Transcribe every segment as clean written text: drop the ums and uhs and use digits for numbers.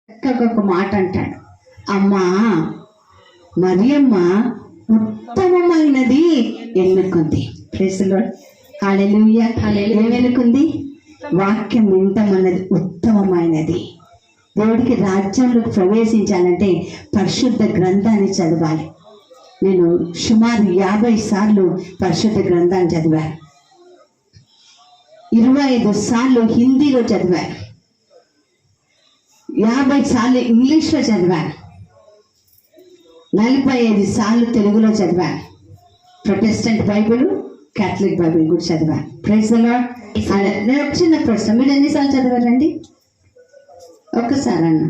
చక్కగా ఒక మాట అంటాడు, అమ్మా మరియమ్మ ఉత్తమమైనది ఎన్నుకుంది. Praise the Lord. హల్లెలూయా. ఏం ఎన్నుకుంది? వాక్యం వింటమన్నది ఉత్తమమైనది. దేవుడికి రాజ్యంలోకి ప్రవేశించాలంటే పరిశుద్ధ గ్రంథాన్ని చదవాలి. నేను సుమారు 50 సార్లు పరిశుద్ధ గ్రంథాన్ని చదివాను. 25 సార్లు హిందీలో చదివాను, 50 సార్లు ఇంగ్లీష్లో చదివాను, 45 సార్లు తెలుగులో చదివాను. ప్రొటెస్టెంట్ బైబిల్, క్యాథలిక్ బైబిల్ కూడా చదివాను. Praise the Lord. నేను ఒక చిన్న ప్రశ్న, మీరు ఎన్నిసార్లు చదివారండి? ఒక్కసారి అన్న.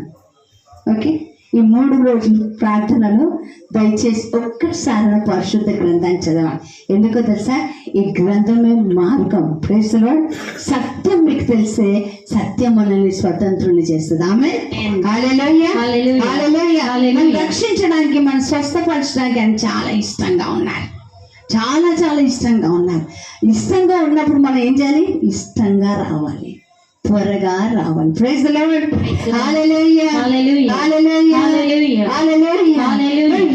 ఓకే, ఈ 3 రోజులు ప్రార్థనలో దయచేసి ఒక్కసారి పరిశుద్ధ గ్రంథాన్ని చదవాలి. ఎందుకో తెలుసా? ఈ గ్రంథమే మార్గం. Praise the lord. సత్యం మీకు తెలిసే సత్యం మనల్ని స్వతంత్రులు చేస్తుంది. ఆమె హల్లెలూయా. హల్లెలూయా. మనం రక్షించడానికి, మనం స్వస్థపరచడానికి ఆయన చాలా ఇష్టంగా ఉన్నారు. చాలా చాలా ఇష్టంగా ఉన్నారు. ఇష్టంగా ఉన్నప్పుడు మనం ఏం చేయాలి? ఇష్టంగా రావాలి, త్వరగా రావాలి. Praise the Lord. Hallelujah. Hallelujah. Hallelujah. Hallelujah.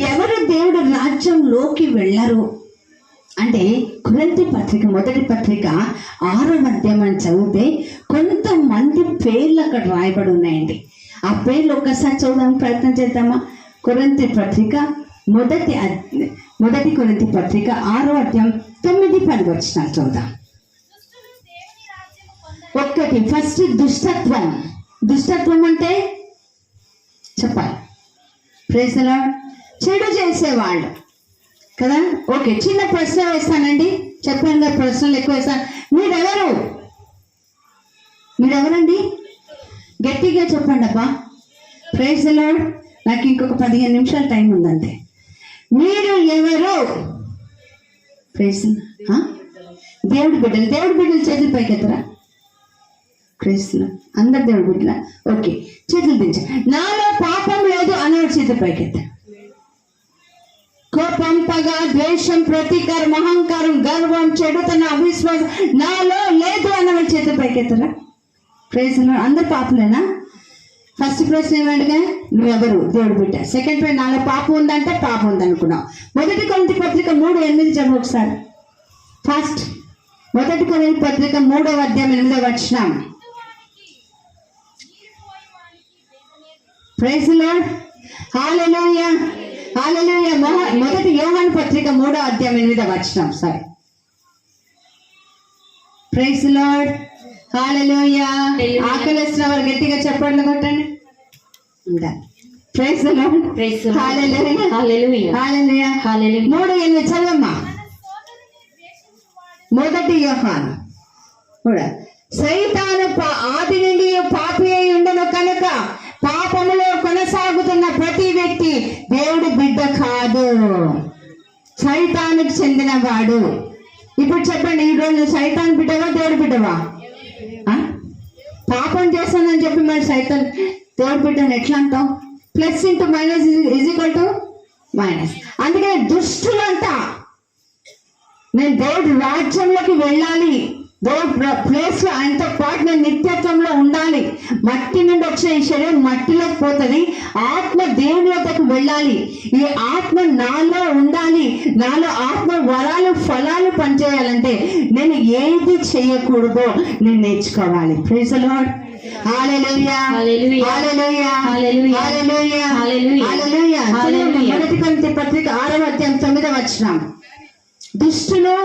ఎవరు దేవుడు రాజ్యంలోకి వెళ్ళరు అంటే కొరింథీ పత్రిక, మొదటి పత్రిక 6వ అధ్యాయం చదివితే కొంతమంది పేర్లు అక్కడ రాయబడి ఉన్నాయండి. ఆ పేర్లు ఒక్కసారి చదవడానికి ప్రయత్నం చేద్దామా? కొరింథీ పత్రిక మొదటి కొరింథీ పత్రిక 6వ అధ్యాయం 9-10 వచనాలు చూద్దాం. ఒక్కటి, ఫస్ట్ దుష్టత్వం. దుష్టత్వం అంటే చెప్పాలి. Praise the Lord. చెడు చేసేవాళ్ళు కదా. ఓకే, చిన్న ప్రశ్న వేస్తానండి. చెప్పాను కదా, ప్రశ్నలు ఎక్కువ వేస్తాను. మీరెవరండి? గట్టిగా చెప్పండి అబ్బా. Praise the Lord. నాకు ఇంకొక 15 నిమిషాలు టైం ఉందంటే. మీరు ఎవరు? ప్రైజ్ దేవుడి బిడ్డలు. దేవుడి బిడ్డలు చేతులు పైకెత్తరా? ప్రైజ్ అందరు దేవుడి బిడ్డల. ఓకే, చేతులు దించ. నాలో పాపం లేదు అనేవాడు చేతులు పైకెత్త. కోపం, పగ, ద్వేషం, ప్రతీకారం, అహంకారం, గర్వం, చెడుతనం, అవిశ్వాసం నాలో లేదు అన్నవాడు చేతులు పైకెత్తరా? ప్రైజ్ అందరు పాపలేనా? ఫస్ట్ ప్రశ్న ఏమడిగా, నువ్వెవరు? దేవుడి బిడ్డ. సెకండ్ ప్రశ్న, నాలో పాపం ఉందంటే పాపం ఉందనుకున్నావు. మొదటి కొరింథీ పత్రిక 3:8 చదువు ఒకసారి. ఫస్ట్ మొదటి కొరింథీ పత్రిక 3వ అధ్యాయం 8వ వచనం. Praise the Lord. Hallelujah. Hallelujah. మొదటి యోహాను పత్రిక 3వ అధ్యాయం 8వ వచనం. Sorry. Praise the Lord. Hallelujah. ఆకలిస్తున్న వారు గట్టిగా చప్పట్లు కొట్టండి. Praise the Lord. Hallelujah. Hallelujah. Hallelujah. Hallelujah. 3:8 చదవమ్మా. మొదటి యోహాను కూడా, సైతాను ఆది నుండి పాపి అయి ఉండను కనుక పాపములో కొనసాగుతున్న ప్రతి వ్యక్తి దేవుడి బిడ్డ కాదు, సైతానికి చెందిన వాడు. ఇప్పుడు చెప్పండి, ఈరోజు సైతాన్ బిడ్డవా దేవుడి బిడ్డవా? పాపం చేస్తానని చెప్పి మరి సైతాన్ దేవుడి బిడ్డను ఎట్లా అంటాం? Plus into minus is equal to minus. అందుకని దుష్టులు అంట, నేను దేవుడి రాజ్యంలోకి వెళ్ళాలి, దేవుడి ప్లేస్ లో ఆయనతో పాటు నేను నిత్యత్వంలో ఉండాలి. మట్టి నుండి వచ్చిన ఈ శరీరం మట్టిలోకి పోతుంది, ఆత్మ దేవుని వద్దకు వెళ్ళాలి. ఈ ఆత్మ నాలో ఉండాలి, నాలో ఆత్మ వరాలు ఫలాలు పనిచేయాలంటే నేను ఏది చేయకూడదో నేను నేర్చుకోవాలి. Praise the Lord. Hallelujah. Hallelujah. Hallelujah. Hallelujah. Hallelujah. Hallelujah. మొదటి కొరింథీ పత్రిక 6వ అధ్యాయం 9వ వచనం. దుష్టులు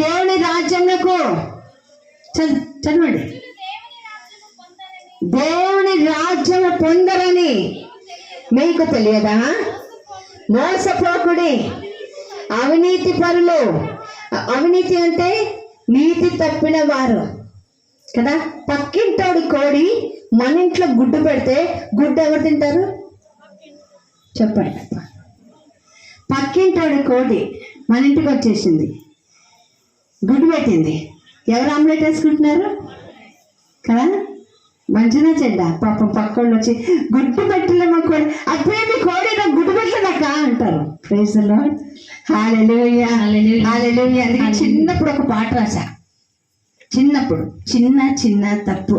దేవుని రాజ్యమునకు చదవండి, దేవుని రాజ్యము పొందరని మీకు తెలియదా? మోసపోకుడి, అవినీతి పరులు. అవినీతి అంటే నీతి తప్పిన వారు కదా. పక్కింటోడి కోడి మన ఇంట్లో గుడ్డు పెడితే గుడ్డు ఎవరు తింటారు? చెప్పండి. పక్కింటోడి కోడి మన ఇంటికి వచ్చేసింది, గుడ్డు పెట్టింది, ఎవరు ఆమ్లెట్ వేసుకుంటున్నారు కదా? మంచిగా చెడ్డ పాపం పక్కోళ్ళు వచ్చి గుడ్డు పెట్టలేమో కోడి, అప్పుడే కోడి నాకు గుడ్డు పెట్టలేక అంటారు. Praise the Lord. Hallelujah. Hallelujah. అందుకే చిన్నప్పుడు ఒక పాట రాశా, చిన్నప్పుడు చిన్న తప్పు